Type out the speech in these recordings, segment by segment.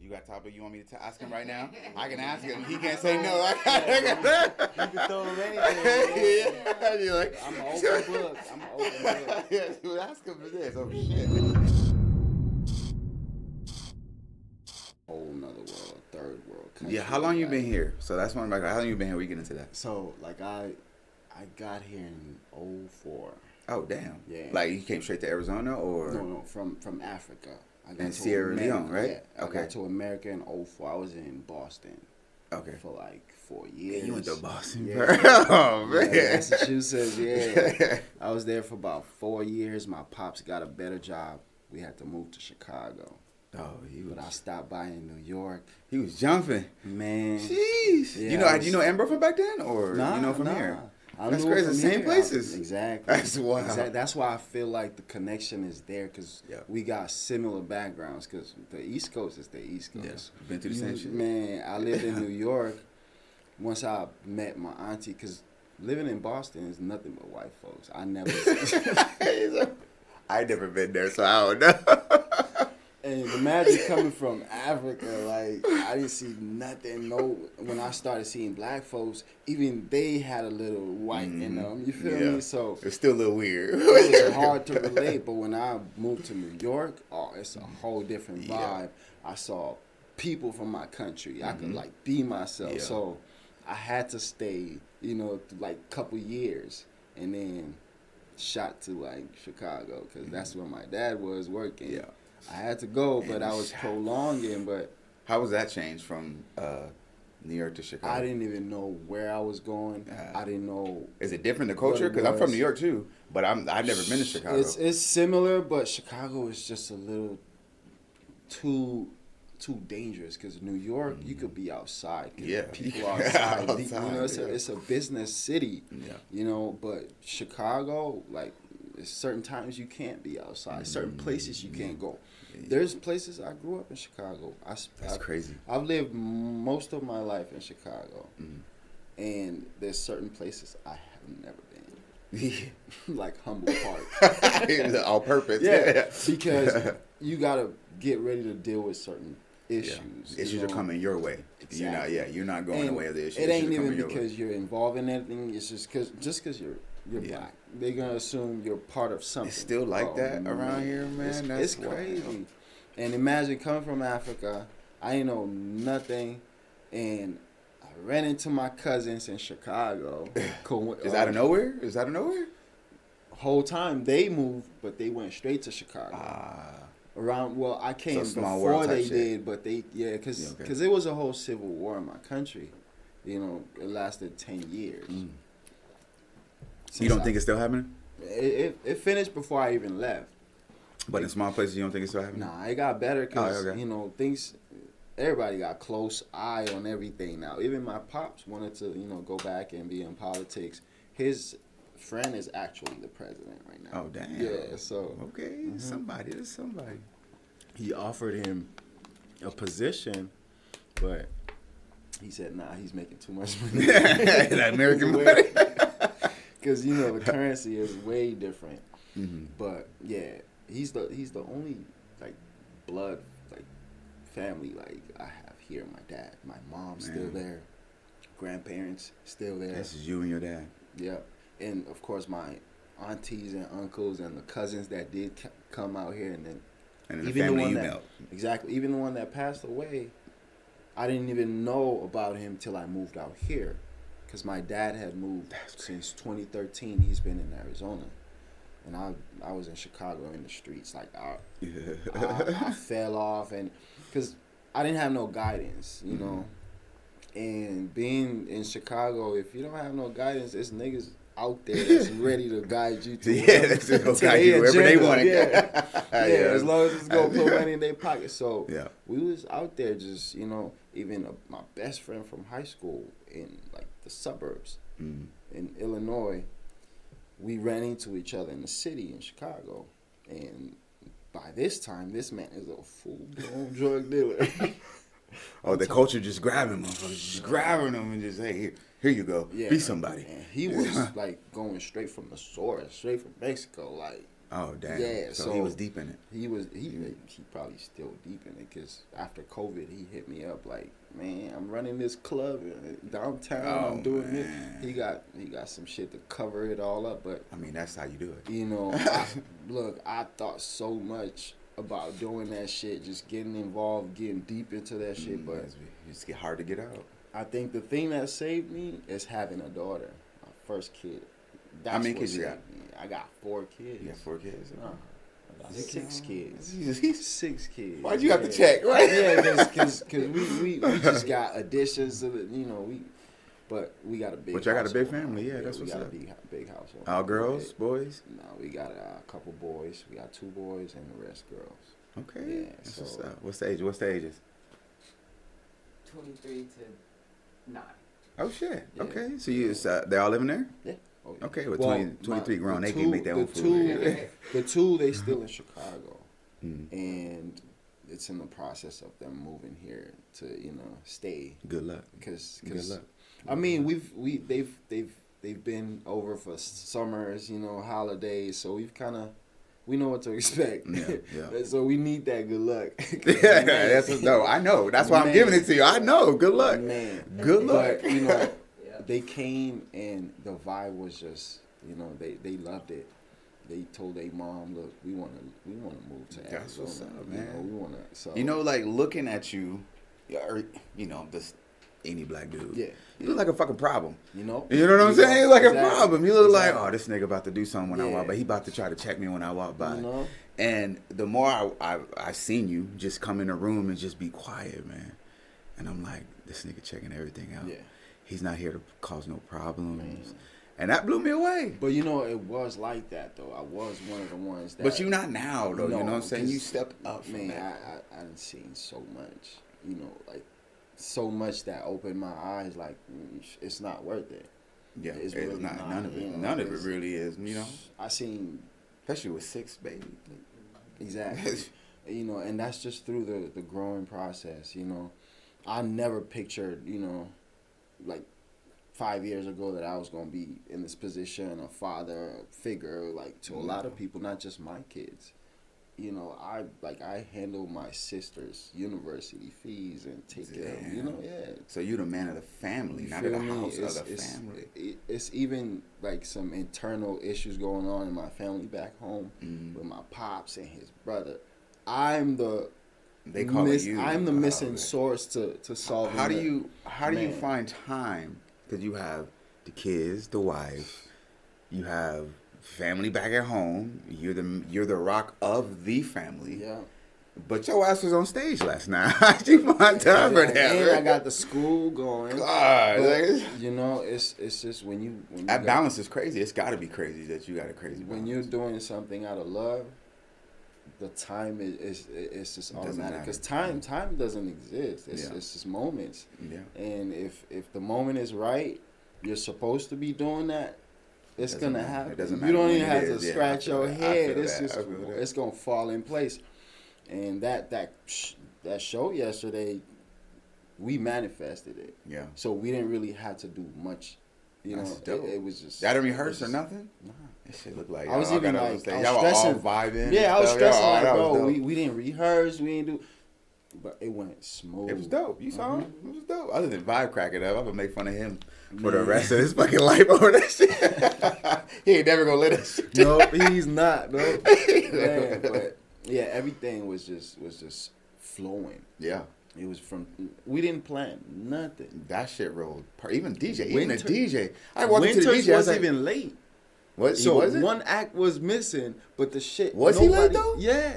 You got a topic you want me to ask him right now? I can ask him. He can't say no. You can throw him anything. Yeah. You're like, I'm an open book. Yeah, so ask him for this. Oh, shit. Whole nother world, third world country. Yeah, how long you been here? So that's one. Like, how long you been here? We get into that. So, like, I got here in '04. Oh, damn. Yeah. Like, you came straight to Arizona, or? No, from Africa. I got In to Sierra America, Leone, right? Yeah, Okay. I got to America in '04. I was in Boston. Okay. For like 4 years. You went to Boston, yeah. bro. Oh, man. Yeah, Massachusetts, yeah. I was there for about 4 years. My pops got a better job. We had to move to Chicago. Oh, But I stopped by in New York. He was jumping. Man. Jeez. Yeah, you know Amber from back then, or you know from here? That's knew crazy. from The same here. places. Exactly. That's wild. That's why I feel like the connection is there, because we got similar backgrounds. Because the East Coast is the East Coast. Yes. Been through the same shit. Man, I lived in New York. Once I met my auntie, because living in Boston is nothing but white folks. I never. I never been there, so I don't know. And imagine coming from Africa, like, I didn't see nothing. No, when I started seeing black folks, even they had a little white in them. You feel me? So it's still a little weird. it was hard to relate. But when I moved to New York, it's a whole different vibe. Yeah. I saw people from my country. I could like be myself. Yeah. So I had to stay, like a couple years, and then shot to like Chicago, because that's where my dad was working. Yeah. I had to go, but I was prolonging. But how was that change from New York to Chicago? I didn't even know where I was going. I didn't know. Is it different, the culture? Because I'm from New York too, but I've never been to Chicago. It's similar, but Chicago is just a little too dangerous. Because New York, you could be outside. Yeah, people outside. outside, it's a business city. Yeah. But Chicago, like, there's certain times you can't be outside. Certain places you can't go. There's places. I grew up in Chicago. That's crazy. I've lived most of my life in Chicago, and there's certain places I have never been. Like Humble Park. On purpose. Yeah, because you gotta get ready to deal with certain issues. Yeah. Issues are coming your way. Exactly. You're not going the way of the issues. It ain't even because you're involved in anything. It's just because you're black. They're gonna assume you're part of something. It's still like that around here, man. It's crazy. Wild. And imagine coming from Africa. I ain't know nothing, and I ran into my cousins in Chicago. Is out of nowhere? Whole time they moved, but they went straight to Chicago. I came before they did, but because it was a whole civil war in my country. It lasted 10 years. You don't think it's still happening? It finished before I even left. But in small places, you don't think it's still happening? Nah, it got better because, things... Everybody got close eye on everything now. Even my pops wanted to, go back and be in politics. His friend is actually the president right now. Oh, damn. Yeah, so... Okay, somebody. He offered him a position, but he said, nah, he's making too much money. That American money. Because, the currency is way different. But, yeah, he's the only, like, blood, like, family, like, I have here. My dad, my mom's still there. Grandparents still there. This is you and your dad. Yeah. And, of course, my aunties and uncles and the cousins that did come out here. And then the family you met. Exactly. Even the one that passed away, I didn't even know about him till I moved out here. Because my dad had moved since 2013. He's been in Arizona. And I was in Chicago in the streets. Like, I fell off. And because I didn't have no guidance, you know. And being in Chicago, if you don't have no guidance, there's niggas out there that's ready to guide you to that's just gonna guide you wherever they want to go. As long as it's going to put money in their pocket. So we was out there just, even my best friend from high school in, like, the suburbs in Illinois, we ran into each other in the city in Chicago. And by this time, this man is a full-blown drug dealer. The culture just grabbing them, just grabbing them and just, hey, here you go, be somebody. And he was like going straight from the source, straight from Mexico. Like, Oh damn! Yeah, so he was deep in it. He probably still deep in it because after COVID, he hit me up like, man, I'm running this club downtown. I'm doing it. He got some shit to cover it all up, but I mean, that's how you do it. You know, I thought so much about doing that shit, just getting involved, getting deep into that shit, but it's hard to get out. I think the thing that saved me is having a daughter, my first kid. How many kids you got? I got 4 kids. You got 4 kids? I got 6 kids. He's 6 kids. Why'd you have to check, right? Yeah, because we just got additions to the, but we got a big. But y'all got a big family, yeah. That's what's up. We got a big household. All girls, boys? No, we got a couple boys. We got 2 boys and the rest girls. Okay. Yeah. That's what's up. What's the ages? 23 to 9. Oh shit. Yeah. Okay. So they all living there? Yeah. Oh, yeah. Okay. Well, 23 grown, they can make their own food. The 2 they still in Chicago, Mm. and it's in the process of them moving here to stay. Good luck. Because Good luck. I mean they've been over for summers, holidays, so we know what to expect. Yeah. So we need that good luck. I know. That's why I'm giving it to you. I know. Good luck. Man. Good luck. But they came and the vibe was just, they loved it. They told their mom, look, we want to move to Arizona. That's what's up, man. We want to. So like looking at you, or this any black dude. Yeah. You look like a fucking problem. You know what I'm saying? You look like exactly. a problem. You look Exactly. like, oh, this nigga about to do something when I walk by. He about to try to check me when I walk by. And the more I seen you just come in the room and just be quiet, man. And I'm like, this nigga checking everything out. Yeah. He's not here to cause no problems. Man. And that blew me away. But it was like that though. I was one of the ones that. But you not now though. No, you know what I'm saying? You stepped up. Man, I done seen so much. Like so much that opened my eyes. Like it's not worth it. Yeah, it's really not. None of it. None of it really is. I seen, especially with 6 babies. Exactly. And that's just through the growing process. I never pictured like 5 years ago that I was gonna be in this position, a father figure, like to a lot of people, not just my kids. I handle my sister's university fees and take care of them. So you the man of the family, not of the house of the family. It's even like some internal issues going on in my family back home with my pops and his brother. I'm the missing source to solve. How do you find time? Because you have the kids, the wife, you have family back at home. You're the rock of the family. Yeah. But your ass was on stage last night. How'd you find time for that? And I got the school going. God, it's just when you that balance is crazy. It's got to be crazy that you got a crazy balance. When you're doing something out of love, the time is just automatic. Because time doesn't exist. It's just moments. Yeah. And if the moment is right, you're supposed to be doing that. It's gonna happen. It doesn't you don't matter even have to scratch your head. It's gonna fall in place. And that show yesterday, we manifested it. Yeah. So we didn't really have to do much. It was just. Y'all didn't rehearse or nothing? Nah. That shit looked like I was even like, y'all were all vibing. Yeah, I was stressing like, bro, we didn't rehearse, we didn't do. But it went smooth. It was dope. You saw him? It was dope. Other than vibe cracking up, I'm gonna make fun of him for the rest of his fucking life over that shit. He ain't never gonna let us. Nope, he's not, bro. Man, but yeah, everything was just flowing. Yeah. It was we didn't plan nothing. That shit rolled. Even DJ, Winter, even the DJ. I walked into the DJ. Was even late. What? So was it? one act was missing, but the shit. Was he late though? Yeah.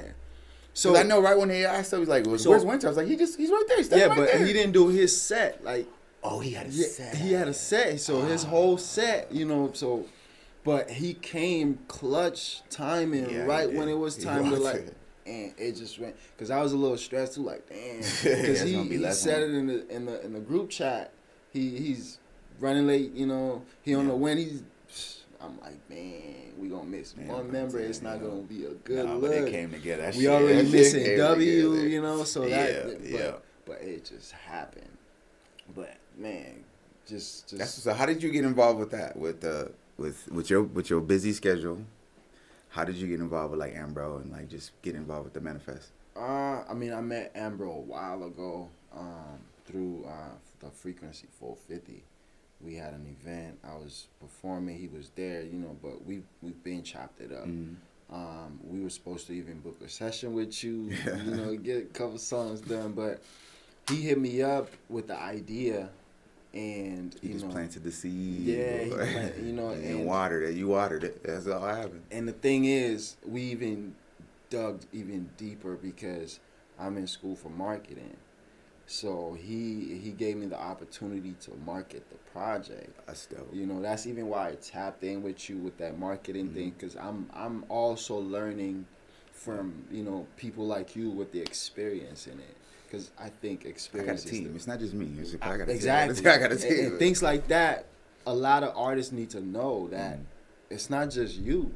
So I know right when he asked, he was like, "Where's Winter?" I was like, "He's right there." Yeah, but he didn't do his set. Like, he had a set. He had a set. So his whole set, So, but he came clutch timing right when it was time to and it just went because I was a little stressed too. Like, damn, because he said it in the group chat. He's running late. He don't know when he's. I'm like, man, we gonna miss one member. It's not gonna be a good look. But it came together. We already missing W, so but it just happened. But man, just. So how did you get involved with that? With your busy schedule, how did you get involved with like Ambro and like just get involved with the Manifest? I mean, I met Ambro a while ago through the Frequency 450. We had an event. I was performing. He was there, you know, but we've been chopped it up. We were supposed to even book a session with you, you know, get a couple songs done. But he hit me up with the idea, and He just planted the seed. Yeah, you know, and watered it. You watered it. That's all happened. And the thing is, we even dug even deeper because I'm in school for marketing. So he gave me the opportunity to market the project. That's dope. You know, that's even why I tapped in with you with that marketing thing, because I'm also learning from, you know, people like you with the experience in it. Because I think experience. I got a team. It's not just me. I got a exactly. team. I got a team. And things like that, a lot of artists need to know that it's not just you.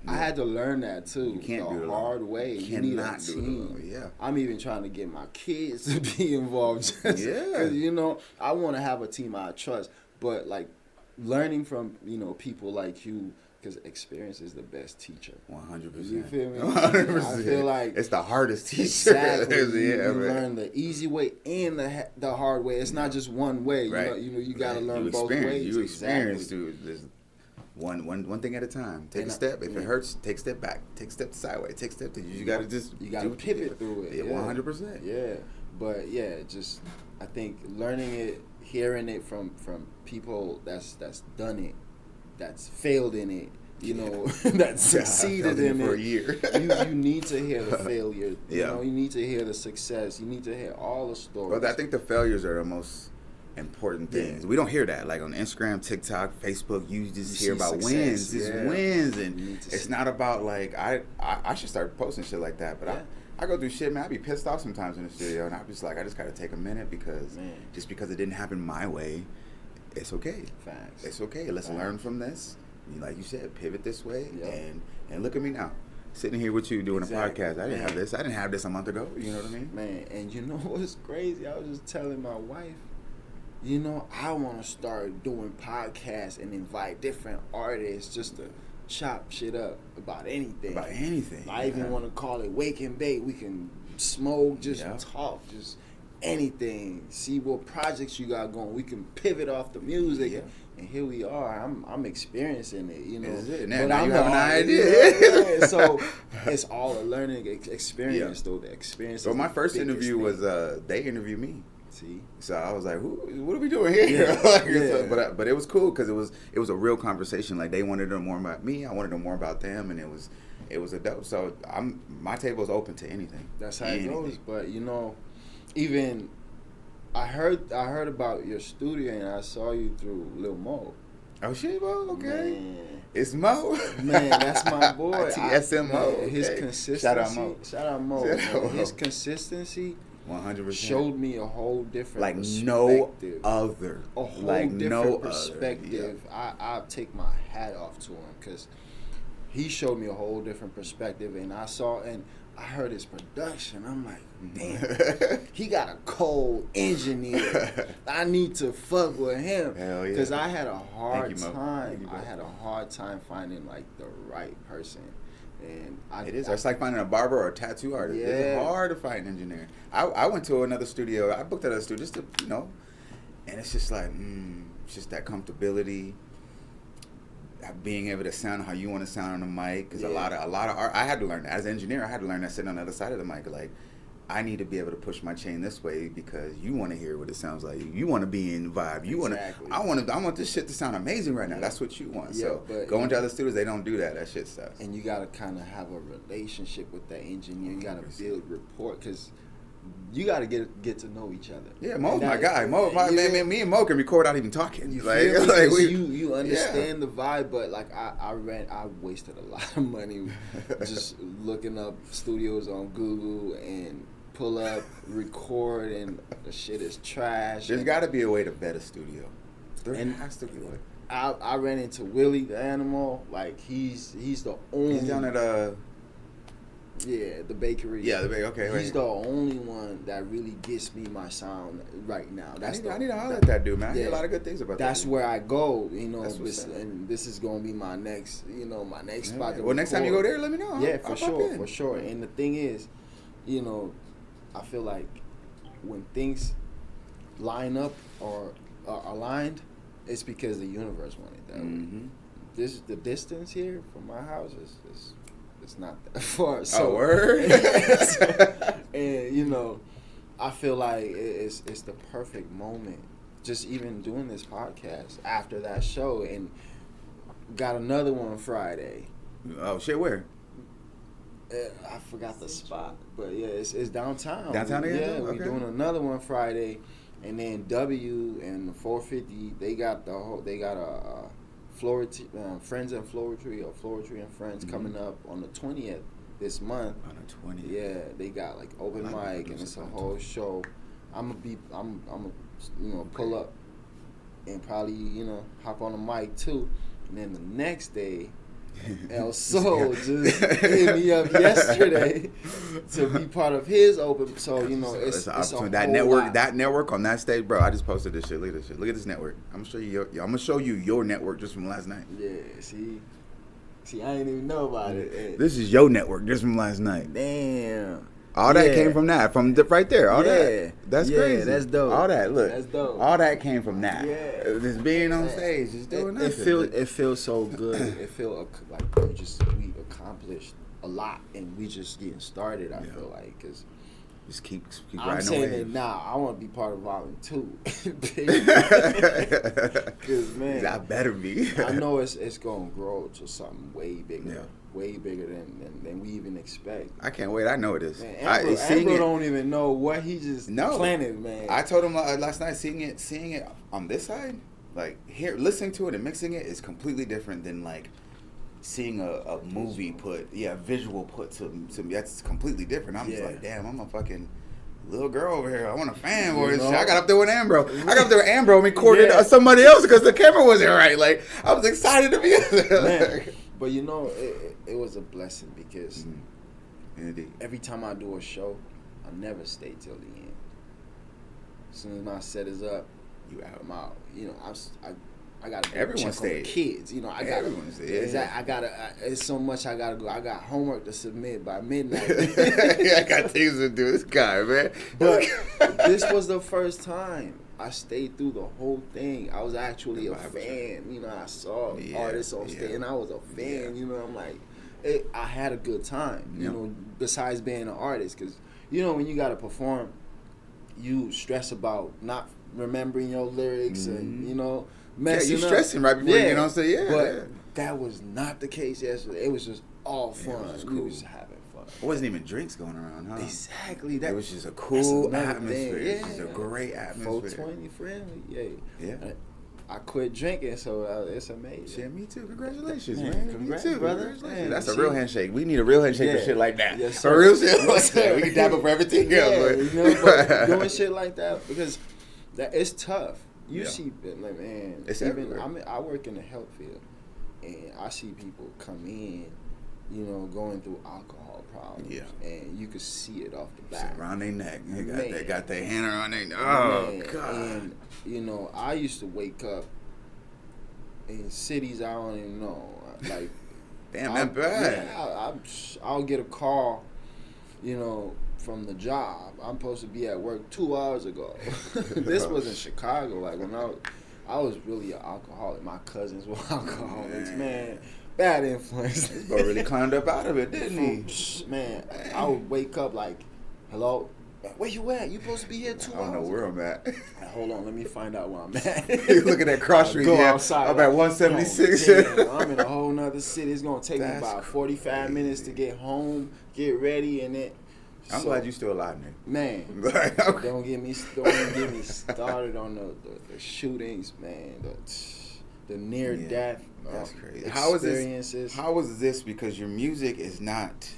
I had to learn that too. You can't do it the hard way. You need a team. Yeah. I'm even trying to get my kids to be involved. Because, you know, I want to have a team I trust. But, like, learning from, you know, people like you, because experience is the best teacher. 100%. You feel me? 100%. I feel like it's the hardest teacher. Exactly. You learn the easy way and the hard way. It's not just one way. Right. You know, you got to learn both ways. You experience, dude. One thing at a time. Take a step. If it hurts, take a step back. Take a step sideways. Take a step to you. Got to just pivot through it. Yeah, 100%. Yeah, but yeah, just I think learning it, hearing it from people that's done it, that's failed in it. You know, that succeeded in it for a year. you need to hear the failure. You know, you need to hear the success. You need to hear all the stories. Well, I think the failures are the most important things. We don't hear that. Like on Instagram, TikTok, Facebook, you just hear about success. wins. Just wins. And it's not about like, I should start posting shit like that. But I go through shit, man. I be pissed off sometimes in the studio. And I'm just like, I just got to take a minute because just because it didn't happen my way, it's okay. Facts. It's okay. Let's learn from this. Like you said, pivot this way. And look at me now. Sitting here with you doing a podcast. I didn't have this. I didn't have this a month ago. You know what I mean? Man, and you know what's crazy? I was just telling my wife, you know, I want to start doing podcasts and invite different artists just to chop shit up about anything. I even want to call it Wake and Bake. We can smoke, just talk, just anything. See what projects you got going. We can pivot off the music. Yeah. And here we are. I'm experiencing it, you know. But I'm having an idea. So it's all a learning experience, though. The experience. So my first interview was they interviewed me. See, so I was like, "What are we doing here?" So, but it was cool because it was a real conversation. Like they wanted to know more about me, I wanted to know more about them, and it was a dope. So my table is open to anything. That's how it goes. But you know, even I heard about your studio and I saw you through Lil Mo. Oh shit, Mo. Okay, man. It's Mo. Man, that's my boy. TSM Mo. Okay. His consistency. Shout out Mo. His consistency. 100% showed me a whole different like perspective. No other. A whole like different no perspective. Yeah. I take my hat off to him because he showed me a whole different perspective, and I heard his production. I'm like, damn, he got a cold engineer. I need to fuck with him. Hell yeah. Because I had a hard time. I had a hard time finding like the right person. And it's like finding a barber or a tattoo artist. Yeah. It's hard to find an engineer. I went to another studio. I booked at a studio just to, you know, and it's just like, it's just that comfortability, being able to sound how you want to sound on the mic. Because a lot of art, I had to learn that. As an engineer, I had to learn that sitting on the other side of the mic. Like, I need to be able to push my chain this way because you want to hear what it sounds like. You want to be in vibe. You exactly. I want this shit to sound amazing right now. Yeah. That's what you want. Yeah, so going to other studios, they don't do that. That shit sucks. And you got to kind of have a relationship with that engineer. You got to build rapport because you got to get to know each other. Yeah, Mo's my guy. Man, me and Mo can record without even talking. You understand the vibe, but like I wasted a lot of money just looking up studios on Google and pull up, record, and the shit is trash. There's got to be a way to vet a studio. There has to be a way. I ran into Willie the Animal. Like he's the only. He's down at Yeah, the bakery. Yeah, the bakery. Okay, he's the only one that really gets me my sound right now. I need to holler at that dude, man. I hear a lot of good things about that. That's where I go, and this is gonna be my next, spot. Well, next time you go there, let me know. Yeah, for sure. And the thing is, I feel like when things line up or are aligned, it's because the universe wanted that. Mm-hmm. The distance here from my house is it's not that far. So, word. And I feel like it's the perfect moment. Just even doing this podcast after that show, and got another one Friday. Oh shit, where? I forgot the spot, but yeah, it's downtown. Downtown again? Yeah, we're doing another one Friday, and then W and the 450. They got a Friends and Floristry or Floristry and Friends coming up on the 20th this month. On the 20th. Yeah, they got like open mic and it's a whole show. I'm gonna pull up and probably hop on the mic too. And then the next day, El Sol just hit me up yesterday to be part of his open. So it's a that network. Lot. That network on that stage, bro. I just posted this shit. Look at this shit. Look at this network. I'm gonna show you your network just from last night. Yeah. See, I didn't even know about it. This is your network just from last night. Damn. All that came from that, right there. All that. That's crazy. That's dope. All that, look. That's dope. All that came from that. Yeah. Just being on stage, just doing nothing. It feels so good. It feels like we accomplished a lot, and we just getting started. I feel like because just keep I'm riding saying away. it now. I want to be part of Volume 2. Because man, I better be. I know it's gonna grow to something way bigger. Yeah. Way bigger than we even expect. I can't wait. I know it is. Man, Amber don't even know what he just planted, man. I told him last night, seeing it on this side, like listening to it and mixing it is completely different than like seeing a movie visual put to me. That's completely different. I'm just like, damn, I'm a fucking little girl over here. I want a fanboy and shit. I got up there with Ambro. And recorded somebody else because the camera wasn't right. Like, I was excited to be there. Man. But it was a blessing because every time I do a show, I never stay till the end. As soon as my set is up, I'm out. I gotta everyone check on the kids. I gotta. It's so much I gotta go. I got homework to submit by midnight. I got things to do. This guy, man. But this was the first time I stayed through the whole thing. I was actually a fan. I saw artists on stage, and I was a fan. I'm like, I had a good time. Besides being an artist, because when you gotta perform, you stress about not remembering your lyrics and messing you're stressing right before you get on stage. But that was not the case yesterday. It was just all fun. We was having fun. It wasn't even drinks going around, huh? Exactly. It was just a cool atmosphere. It was just a great atmosphere. 420 friendly. Yeah. I quit drinking, so it's amazing. Yeah, me too. Congratulations, man. Congrats, me too, brother. Man, that's a real handshake. We need a real handshake for shit like that. Yes, for real shit like that. We can dab up for everything else. But doing shit like that, because it's tough. You see, like, man, it's even I work in the health field, and I see people come in, going through alcohol problems, and you could see it off the back. It's around their neck. They got their hand around their neck. Oh, God. And, I used to wake up in cities I don't even know. Like, damn, that bad. Yeah, I'll get a call, from the job. I'm supposed to be at work 2 hours ago. This was in Chicago. Like, when I was really an alcoholic. My cousins were alcoholics. Man, bad influence. This boy really climbed up out of it, didn't he? Man, I would wake up like, hello? Where you at? You supposed to be here 2 hours? I don't know where I'm at. Hold on, let me find out where I'm at. You look at that cross street. Go outside. I'm at 176. I'm in a whole nother city. It's gonna take me about 45 minutes to get home, get ready, and then. I'm glad you still alive, man. Don't get me started on the shootings, man. The near death. That's crazy. Experiences. How was this? Because your music is not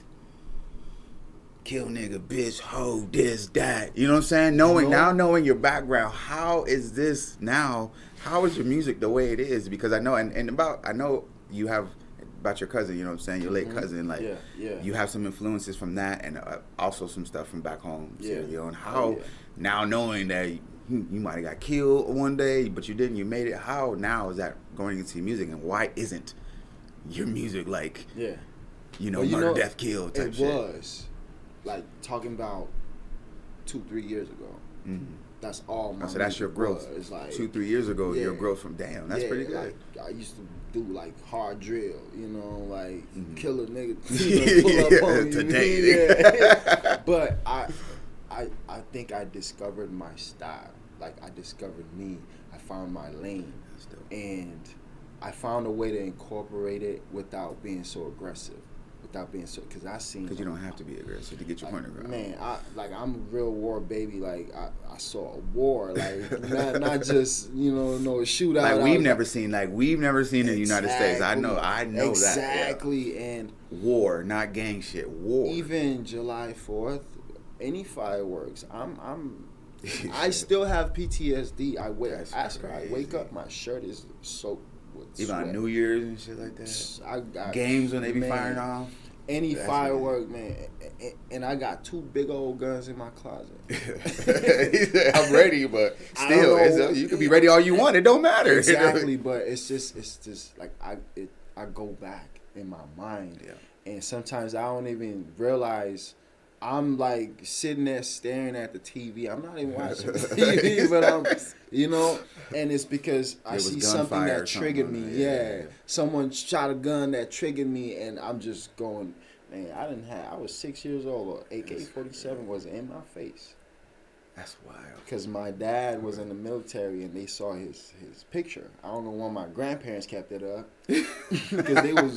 kill nigga, bitch, hoe, this, that. You know what I'm saying? Knowing your background, how is this now? How is your music the way it is? Because I know, I know you have about your cousin. You know what I'm saying? Your late cousin. Like, yeah. you have some influences from that, and also some stuff from back home. Yeah. You know, and how now knowing that you might have got killed one day, but you didn't. You made it. How now is that going into music, and why isn't your music like? Yeah. You know, murder, death, kill type shit. It was like talking about 2-3 years ago. Mm-hmm. That's all my. So that's your growth. It's like 2-3 years ago, your growth from damn. That's pretty good. Like, I used to do like hard drill, you know, like kill a nigga, pull up on you. Today. But I think I discovered my style. Like I discovered me. I found my lane, and I found a way to incorporate it without being so aggressive. Because you don't have to be aggressive to get your point across. Man, I'm a real war baby. Like I saw a war, like not just no shootout. Like we've never seen in the United States. I know exactly. That. Yeah. And war, not gang shit. War. Even July 4th, any fireworks. I still have PTSD. I wake up, my shirt is soaked. Even on New Year's and shit like that. Games when they be firing off. Any firework, man. And I got 2 big old guns in my closet. I'm ready, but still, you can be ready all you want. It don't matter. Exactly, but it's just like I go back in my mind, and sometimes I don't even realize. I'm like sitting there staring at the TV. I'm not even watching the TV, but I'm, and it's because I see something that triggered me. Yeah. Someone shot a gun that triggered me, and I'm just going, man, I was 6 years old, or AK-47 was in my face. That's wild. Because my dad was in the military, and they saw his picture. I don't know why my grandparents kept it up, because they was,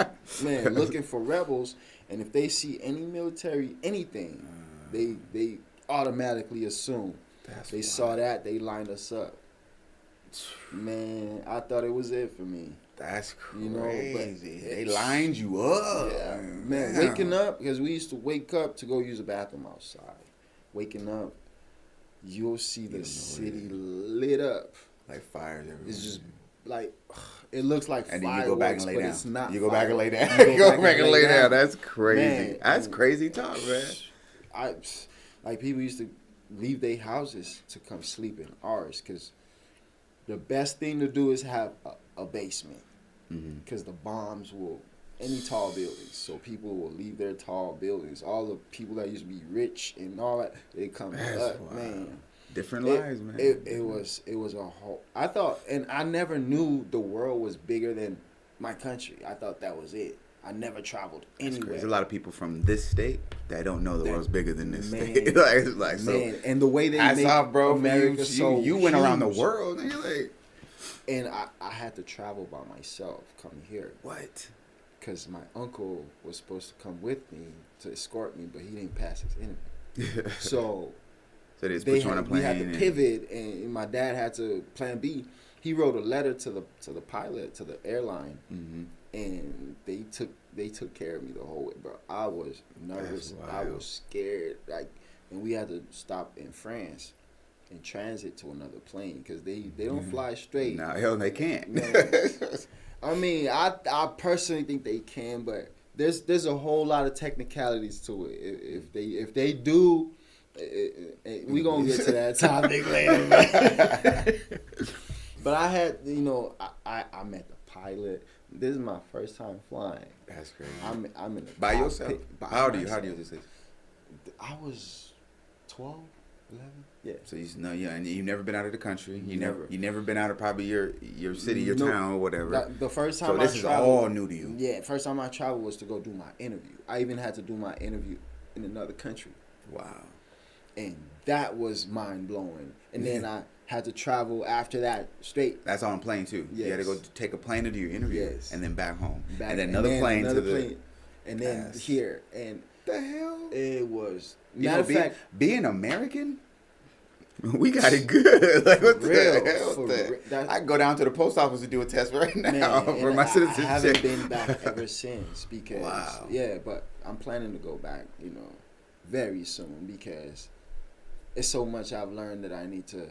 looking for rebels. And if they see any military anything, they automatically assume. They saw that, they lined us up. Man, I thought it was it for me. That's crazy. But they lined you up. Yeah, man. Waking up, because we used to wake up to go use the bathroom outside. Waking up, you'll see the city lit up. Like fires everywhere. It's just like... It looks like and fireworks, then you go back and lay down. It's not. You go back and lay down. You go back and lay down. That's crazy. Man, that's crazy talk, man. Like people used to leave their houses to come sleep in ours, because the best thing to do is have a basement, because the bombs will any tall buildings. So people will leave their tall buildings. All the people that used to be rich and all that, they come up, man. Different lives, man. It was a whole. I thought, and I never knew the world was bigger than my country. I thought that was it. I never traveled anywhere. There's a lot of people from this state that don't know the world's bigger than this state. And the way they make off, bro, America you went around the world, and you're like. And I had to travel by myself coming here. What? Because my uncle was supposed to come with me to escort me, but he didn't pass his interview. So they just put you on a plane. We had to pivot, and my dad had to plan B. He wrote a letter to the pilot, to the airline, and they took care of me the whole way, bro. I was nervous. I was scared. And we had to stop in France and transit to another plane, because they don't fly straight. No, hell, they can't. I mean, I personally think they can, but there's a whole lot of technicalities to it. If they do. We gonna get to that topic later, man. But I had, I met the pilot. This is my first time flying. That's crazy. I'm in the by yourself. How old are you? I was 12, 11. Yeah. So and you've never been out of the country. You never been out of probably your city, your town, or whatever. The first time this is all new to you. Yeah. First time I traveled was to go do my interview. I even had to do my interview in another country. Wow. And that was mind blowing. And then I had to travel after that straight. That's on plane too. Yes. You had to go take a plane to do your interview, and then back home, and then another plane, and then here. And the hell, it was. Matter of fact, being American, we got it good. Like what the hell? I can go down to the post office to do a test right now for my citizenship. I haven't been back ever since, because but I'm planning to go back, very soon, because it's so much I've learned that I need to,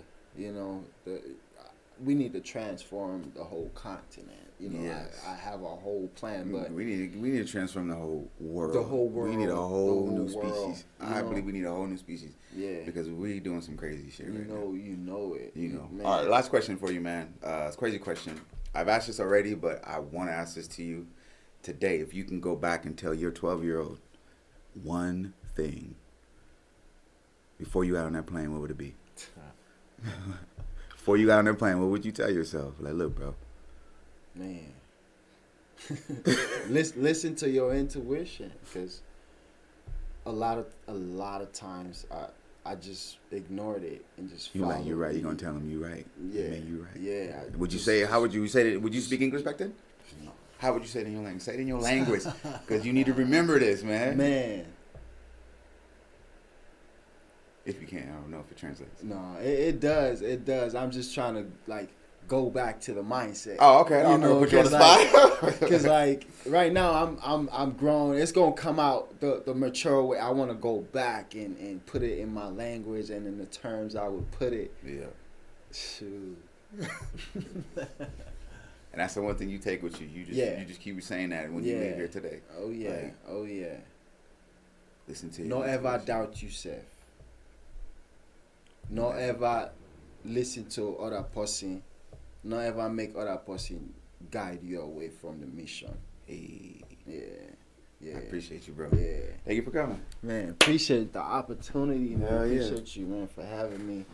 we need to transform the whole continent. You know, Yes. I have a whole plan, but we need to transform the whole world. The whole world. We need a whole The new whole world, species. you I know? believe we need a whole new species. Yeah. Because we doing some crazy shit right now. You know it. You know. Man. All right, last question for you, man. It's a crazy question. I've asked this already, but I want to ask this to you today. If you can go back and tell your 12-year-old one thing before you got on that plane, what would it be? Before you got on that plane, what would you tell yourself? Like, look, bro. Man. listen to your intuition, because a lot of times I just ignored it and just You're like, followed you're right. it. You're gonna tell him you're right. Yeah, Man, you're right. Yeah. Would you say? How would you say it? Would you speak English back then? No. How would you say it in your language? Say it in your language, because you need to remember this, man. Man. If you can, I don't know if it translates. No, it does. It does. I'm just trying to like go back to the mindset. Oh, okay. I don't know. Put you on the spot. Because like right now I'm grown. It's gonna come out the mature way. I want to go back and put it in my language and in the terms I would put it. Yeah. Shoot. And that's the one thing you take with you. You just keep saying that when you leave here today. Oh yeah. Like, Oh yeah. listen to you. No ever doubt yourself. No ever listen to other person. No ever make other person guide you away from the mission. Hey. Yeah. Yeah. I appreciate you, bro. Yeah. Thank you for coming. Man, appreciate the opportunity, man. Hell yeah. Appreciate you, man, for having me.